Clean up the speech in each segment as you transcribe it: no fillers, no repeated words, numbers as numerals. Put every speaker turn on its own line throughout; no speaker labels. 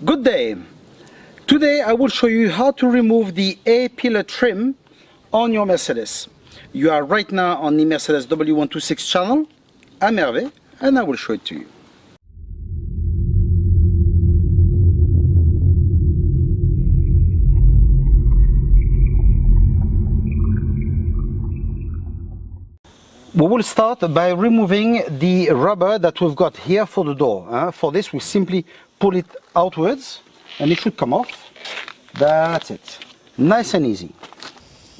Good day. Today I will show you how to remove the A-pillar trim on your Mercedes. You are right now on the Mercedes W126 channel. I'm Hervé and I will show it to you. We will start by removing the rubber that we've got here for the door. For this we simply pull it outwards and it should come off. That's it. Nice and easy.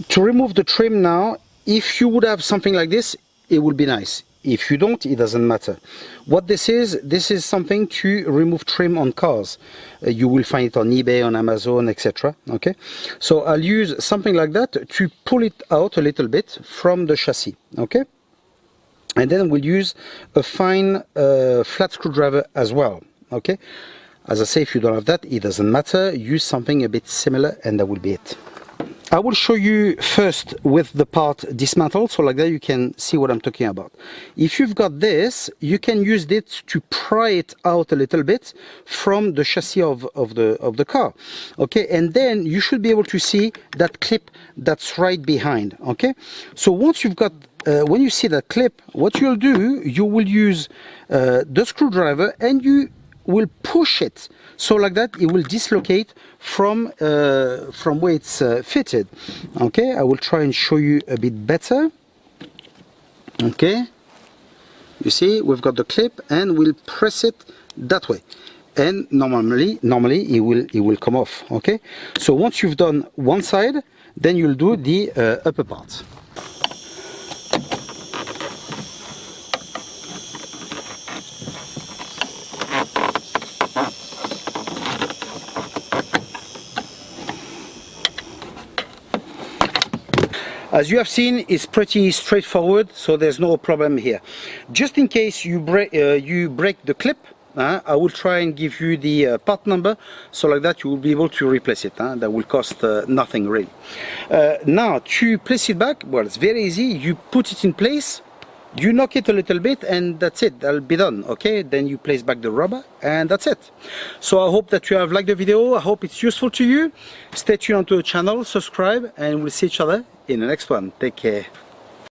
To remove the trim now, if you would have something like this, it would be nice. If you don't, it doesn't matter. What this is something to remove trim on cars. You will find it on eBay, on Amazon, etc. Okay, so I'll use something like that to pull it out a little bit from the chassis. Okay, and then we'll use a fine flat screwdriver as well. Okay, as I say, if you don't have that, it doesn't matter. Use something a bit similar and that will be it. I will show you first with the part dismantled, so like that you can see what I'm talking about. If you've got this, you can use it to pry it out a little bit from the chassis of the car. Okay, and then you should be able to see that clip that's right behind. Okay, so once you've got when you see that clip, what you'll do, you will use the screwdriver and you will push it, so like that it will dislocate from where it's fitted. Okay, I will try and show you a bit better. Okay, you see we've got the clip and we'll press it that way, and normally it will come off. Okay, so once you've done one side, then you'll do the upper part. As you have seen, it's pretty straightforward, so there's no problem here. Just in case you break the clip, I will try and give you the part number, so like that you will be able to replace it. That will cost nothing really. Now, to place it back, well, it's very easy. You put it in place, you knock it a little bit, and that's it. That'll be done. Okay, then you place back the rubber, and that's it. So I hope that you have liked the video. I hope it's useful to you. Stay tuned onto the channel, subscribe, and we'll see each other in the next one. Take care.